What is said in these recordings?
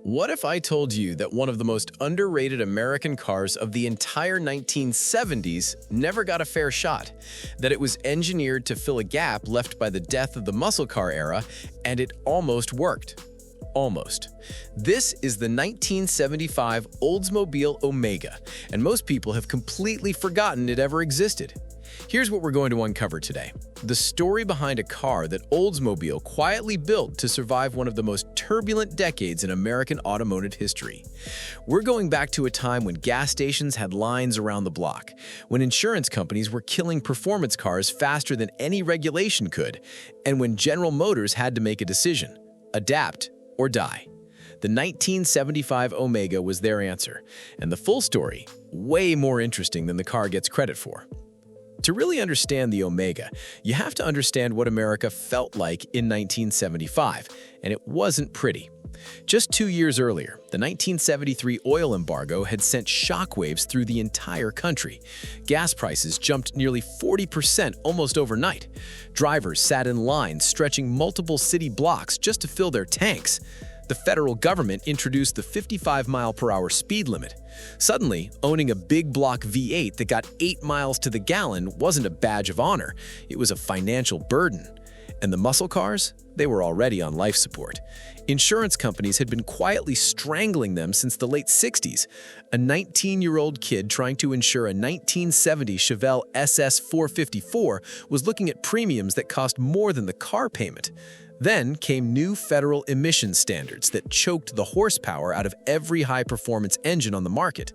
What if I told you that one of the most underrated American cars of the entire 1970s never got a fair shot? That it was engineered to fill a gap left by the death of the muscle car era, and it almost worked. Almost. This is the 1975 Oldsmobile Omega, and most people have completely forgotten it ever existed. Here's what we're going to uncover today: the story behind a car that Oldsmobile quietly built to survive one of the most turbulent decades in American automotive history. We're going back to a time when gas stations had lines around the block, when insurance companies were killing performance cars faster than any regulation could, and when General Motors had to make a decision: adapt or die. The 1975 Omega was their answer, and the full story, way more interesting than the car gets credit for. To really understand the Omega, you have to understand what America felt like in 1975, and it wasn't pretty. Just 2 years earlier, the 1973 oil embargo had sent shockwaves through the entire country. Gas prices jumped nearly 40% almost overnight. Drivers sat in lines stretching multiple city blocks just to fill their tanks. The federal government introduced the 55-mile-per-hour speed limit. Suddenly, owning a big block V8 that got 8 miles to the gallon wasn't a badge of honor, it was a financial burden. And the muscle cars? They were already on life support. Insurance companies had been quietly strangling them since the late 60s. A 19-year-old kid trying to insure a 1970 Chevelle SS 454 was looking at premiums that cost more than the car payment. Then came new federal emission standards that choked the horsepower out of every high-performance engine on the market.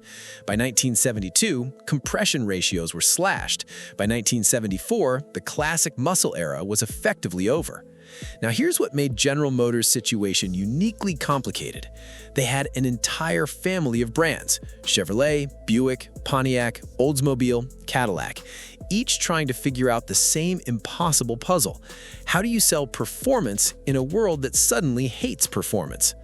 By 1972, compression ratios were slashed. By 1974, the classic muscle era was effectively over. Now here's what made General Motors' situation uniquely complicated. They had an entire family of brands: Chevrolet, Buick, Pontiac, Oldsmobile, Cadillac, each trying to figure out the same impossible puzzle. How do you sell performance in a world that suddenly hates performance?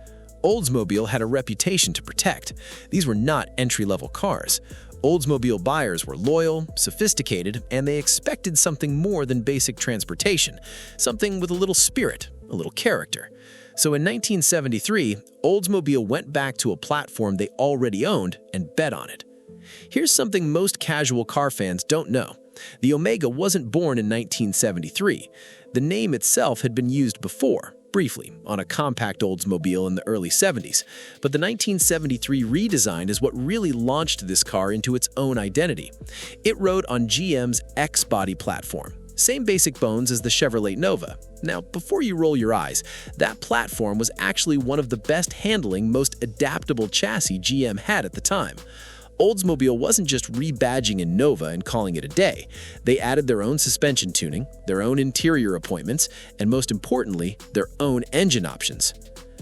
Oldsmobile had a reputation to protect. These were not entry-level cars. Oldsmobile buyers were loyal, sophisticated, and they expected something more than basic transportation, something with a little spirit, a little character. So in 1973, Oldsmobile went back to a platform they already owned and bet on it. Here's something most casual car fans don't know. The Omega wasn't born in 1973. The name itself had been used before, briefly, on a compact Oldsmobile in the early 70s, but the 1973 redesign is what really launched this car into its own identity. It rode on GM's X-Body platform, same basic bones as the Chevrolet Nova. Now, before you roll your eyes, that platform was actually one of the best handling, most adaptable chassis GM had at the time. Oldsmobile wasn't just rebadging a Nova and calling it a day. They added their own suspension tuning, their own interior appointments, and most importantly, their own engine options.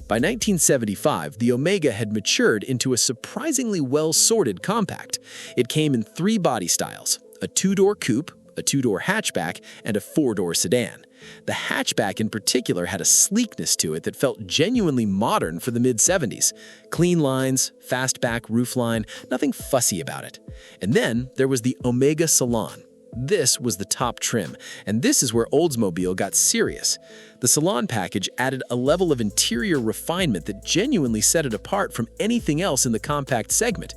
By 1975, the Omega had matured into a surprisingly well-sorted compact. It came in 3 body styles: a 2-door coupe, a 2-door hatchback, and a 4-door sedan. The hatchback in particular had a sleekness to it that felt genuinely modern for the mid-70s. Clean lines, fastback roofline, nothing fussy about it. And then there was the Omega Salon. This was the top trim, and this is where Oldsmobile got serious. The Salon package added a level of interior refinement that genuinely set it apart from anything else in the compact segment.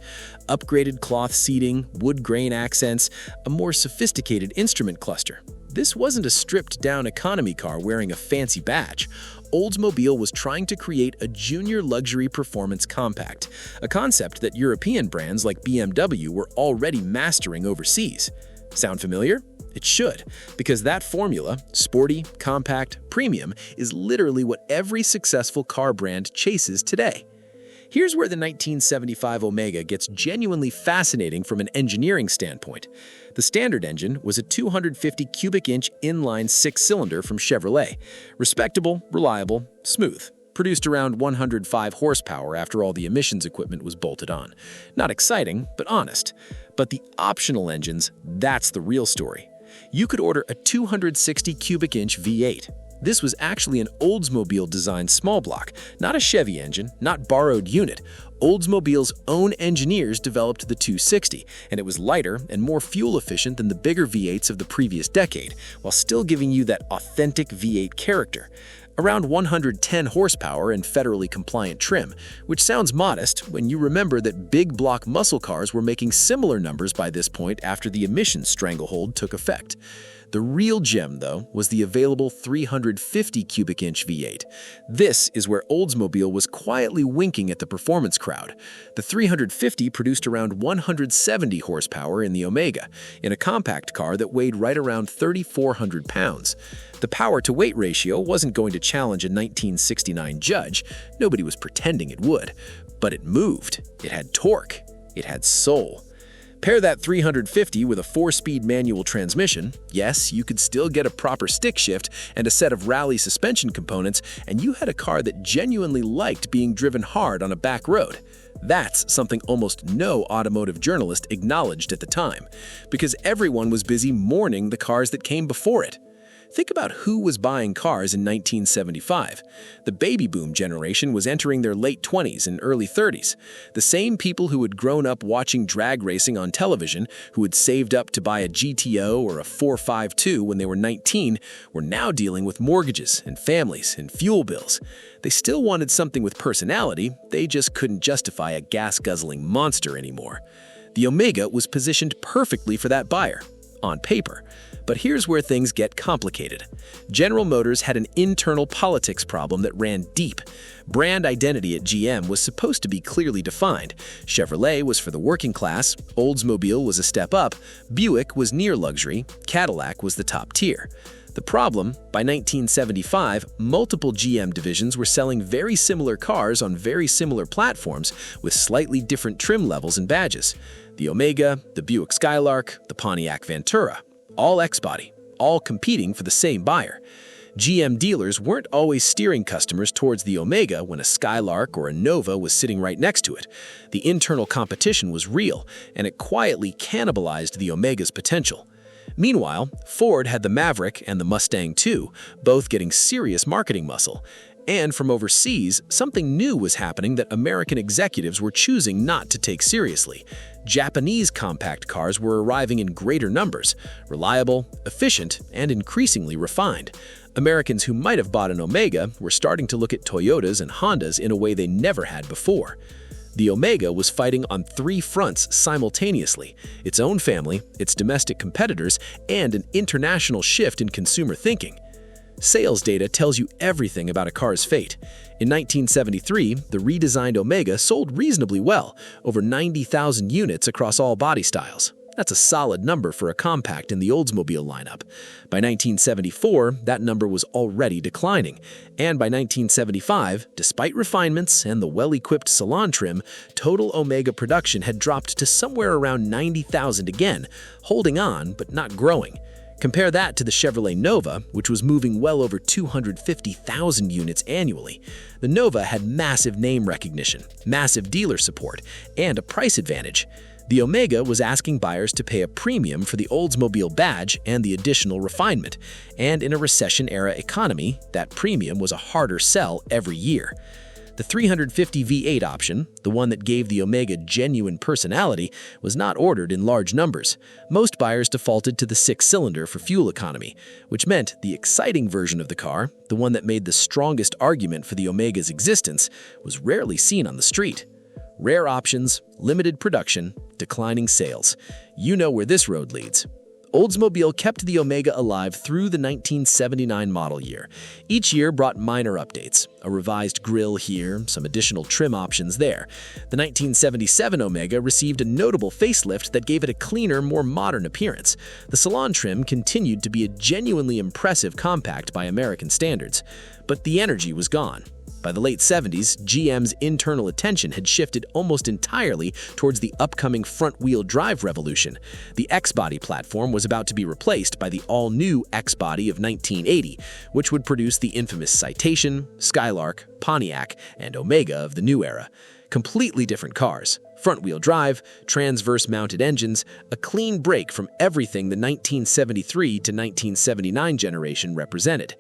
Upgraded cloth seating, wood grain accents, a more sophisticated instrument cluster. This wasn't a stripped-down economy car wearing a fancy badge. Oldsmobile was trying to create a junior luxury performance compact, a concept that European brands like BMW were already mastering overseas. Sound familiar? It should, because that formula, sporty, compact, premium, is literally what every successful car brand chases today. Here's where the 1975 Omega gets genuinely fascinating from an engineering standpoint. The standard engine was a 250 cubic inch inline 6-cylinder from Chevrolet. Respectable, reliable, smooth. Produced around 105 horsepower after all the emissions equipment was bolted on. Not exciting, but honest. But the optional engines, that's the real story. You could order a 260 cubic inch V8. This was actually an Oldsmobile-designed small block, not a Chevy engine, not borrowed unit. Oldsmobile's own engineers developed the 260, and it was lighter and more fuel-efficient than the bigger V8s of the previous decade, while still giving you that authentic V8 character. around 110 horsepower and federally compliant trim, which sounds modest when you remember that big block muscle cars were making similar numbers by this point after the emissions stranglehold took effect. The real gem, though, was the available 350 cubic inch V8. This is where Oldsmobile was quietly winking at the performance crowd. The 350 produced around 170 horsepower in the Omega, in a compact car that weighed right around 3,400 pounds. The power-to-weight ratio wasn't going to challenge a 1969 Judge. Nobody was pretending it would. But it moved. It had torque. It had soul. Pair that 350 with a 4-speed manual transmission, yes, you could still get a proper stick shift and a set of rally suspension components, and you had a car that genuinely liked being driven hard on a back road. That's something almost no automotive journalist acknowledged at the time, because everyone was busy mourning the cars that came before it. Think about who was buying cars in 1975. The baby boom generation was entering their late 20s and early 30s. The same people who had grown up watching drag racing on television, who had saved up to buy a GTO or a 452 when they were 19, were now dealing with mortgages and families and fuel bills. They still wanted something with personality, they just couldn't justify a gas-guzzling monster anymore. The Omega was positioned perfectly for that buyer, on paper. But here's where things get complicated. General Motors had an internal politics problem that ran deep. Brand identity at GM was supposed to be clearly defined. Chevrolet was for the working class, Oldsmobile was a step up, Buick was near luxury, Cadillac was the top tier. The problem, by 1975, multiple GM divisions were selling very similar cars on very similar platforms with slightly different trim levels and badges. The Omega, the Buick Skylark, the Pontiac Ventura. All X-Body, all competing for the same buyer. GM dealers weren't always steering customers towards the Omega when a Skylark or a Nova was sitting right next to it. The internal competition was real, and it quietly cannibalized the Omega's potential. Meanwhile, Ford had the Maverick and the Mustang II, both getting serious marketing muscle. And from overseas, something new was happening that American executives were choosing not to take seriously. Japanese compact cars were arriving in greater numbers, reliable, efficient, and increasingly refined. Americans who might have bought an Omega were starting to look at Toyotas and Hondas in a way they never had before. The Omega was fighting on 3 fronts simultaneously: its own family, its domestic competitors, and an international shift in consumer thinking. Sales data tells you everything about a car's fate. In 1973, the redesigned Omega sold reasonably well, over 90,000 units across all body styles. That's a solid number for a compact in the Oldsmobile lineup. By 1974, that number was already declining. And by 1975, despite refinements and the well-equipped salon trim, total Omega production had dropped to somewhere around 90,000 again, holding on but not growing. Compare that to the Chevrolet Nova, which was moving well over 250,000 units annually. The Nova had massive name recognition, massive dealer support, and a price advantage. The Omega was asking buyers to pay a premium for the Oldsmobile badge and the additional refinement, and in a recession-era economy, that premium was a harder sell every year. The 350 V8 option, the one that gave the Omega genuine personality, was not ordered in large numbers. Most buyers defaulted to the 6-cylinder for fuel economy, which meant the exciting version of the car, the one that made the strongest argument for the Omega's existence, was rarely seen on the street. Rare options, limited production, declining sales. You know where this road leads. Oldsmobile kept the Omega alive through the 1979 model year. Each year brought minor updates, a revised grille here, some additional trim options there. The 1977 Omega received a notable facelift that gave it a cleaner, more modern appearance. The salon trim continued to be a genuinely impressive compact by American standards, but the energy was gone. By the late 70s, GM's internal attention had shifted almost entirely towards the upcoming front-wheel drive revolution. The X-Body platform was about to be replaced by the all-new X-Body of 1980, which would produce the infamous Citation, Skylark, Pontiac, and Omega of the new era. Completely different cars. Front-wheel drive, transverse-mounted engines, a clean break from everything the 1973 to 1979 generation represented.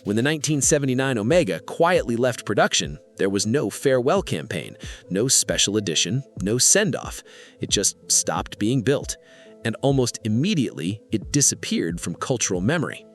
When the 1979 Omega quietly left production, there was no farewell campaign, no special edition, no send-off. It just stopped being built. And almost immediately, it disappeared from cultural memory.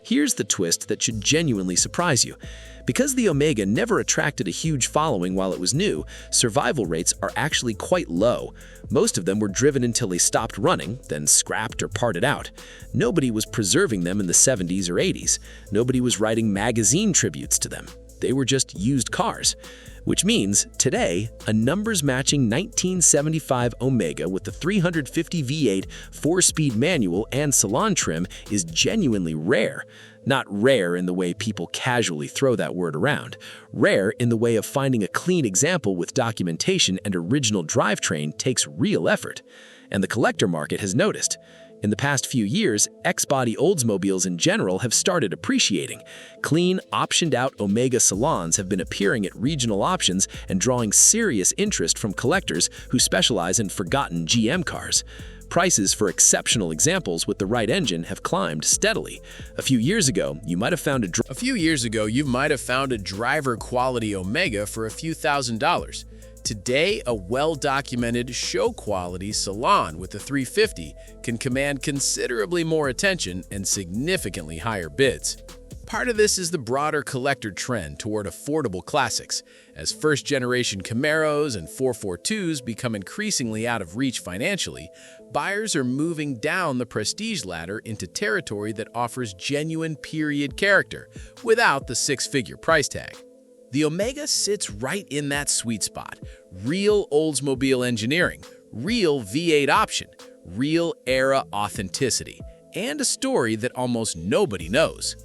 Here's the twist that should genuinely surprise you. Because the Omega never attracted a huge following while it was new, survival rates are actually quite low. Most of them were driven until they stopped running, then scrapped or parted out. Nobody was preserving them in the 70s or 80s. Nobody was writing magazine tributes to them. They were just used cars. Which means, today, a numbers-matching 1975 Omega with the 350 V8 4-speed manual and salon trim is genuinely rare. Not rare in the way people casually throw that word around. Rare in the way of finding a clean example with documentation and original drivetrain takes real effort. And the collector market has noticed. In the past few years, X-body Oldsmobiles in general have started appreciating. Clean, optioned-out Omega salons have been appearing at regional auctions and drawing serious interest from collectors who specialize in forgotten GM cars. Prices for exceptional examples with the right engine have climbed steadily. A few years ago, you might have found a driver-quality Omega for a few $1,000s. Today, a well-documented, show-quality salon with the 350 can command considerably more attention and significantly higher bids. Part of this is the broader collector trend toward affordable classics. As first-generation Camaros and 442s become increasingly out of reach financially, buyers are moving down the prestige ladder into territory that offers genuine period character without the six-figure price tag. The Omega sits right in that sweet spot. Real Oldsmobile engineering, real V8 option, real era authenticity, and a story that almost nobody knows.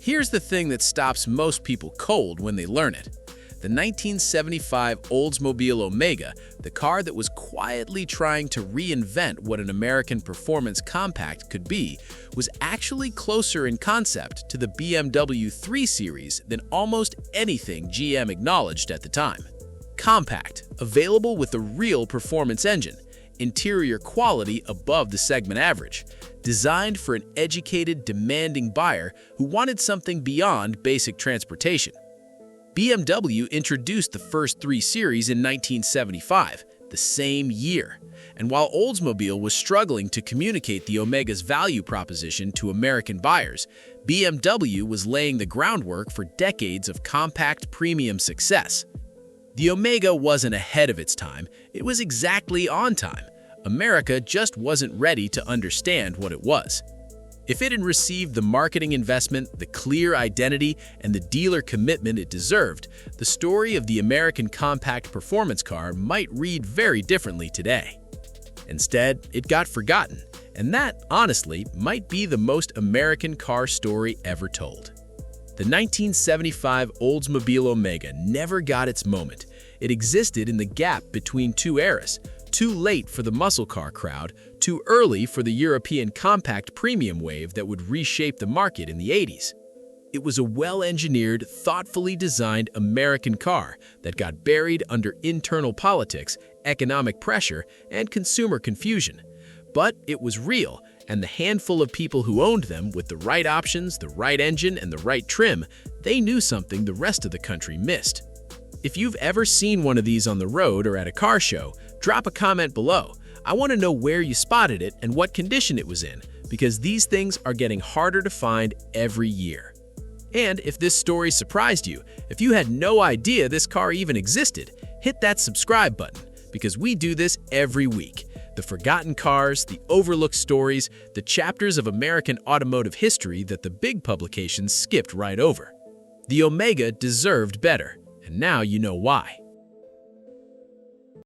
Here's the thing that stops most people cold when they learn it. The 1975 Oldsmobile Omega, the car that was quietly trying to reinvent what an American performance compact could be, was actually closer in concept to the BMW 3 Series than almost anything GM acknowledged at the time. Compact, available with a real performance engine, interior quality above the segment average, designed for an educated, demanding buyer who wanted something beyond basic transportation. BMW introduced the first 3 Series in 1975, the same year. And while Oldsmobile was struggling to communicate the Omega's value proposition to American buyers, BMW was laying the groundwork for decades of compact premium success. The Omega wasn't ahead of its time, it was exactly on time. America just wasn't ready to understand what it was. If it had received the marketing investment, the clear identity, and the dealer commitment it deserved, the story of the American compact performance car might read very differently today. Instead, it got forgotten, and that, honestly, might be the most American car story ever told. The 1975 Oldsmobile Omega never got its moment. It existed in the gap between two eras, too late for the muscle car crowd, too early for the European compact premium wave that would reshape the market in the 80s. It was a well-engineered, thoughtfully designed American car that got buried under internal politics, economic pressure, and consumer confusion. But it was real, and the handful of people who owned them with the right options, the right engine, and the right trim, they knew something the rest of the country missed. If you've ever seen one of these on the road or at a car show, drop a comment below. I want to know where you spotted it and what condition it was in, because these things are getting harder to find every year. And if this story surprised you, if you had no idea this car even existed, hit that subscribe button, because we do this every week. The forgotten cars, the overlooked stories, the chapters of American automotive history that the big publications skipped right over. The Omega deserved better, and now you know why.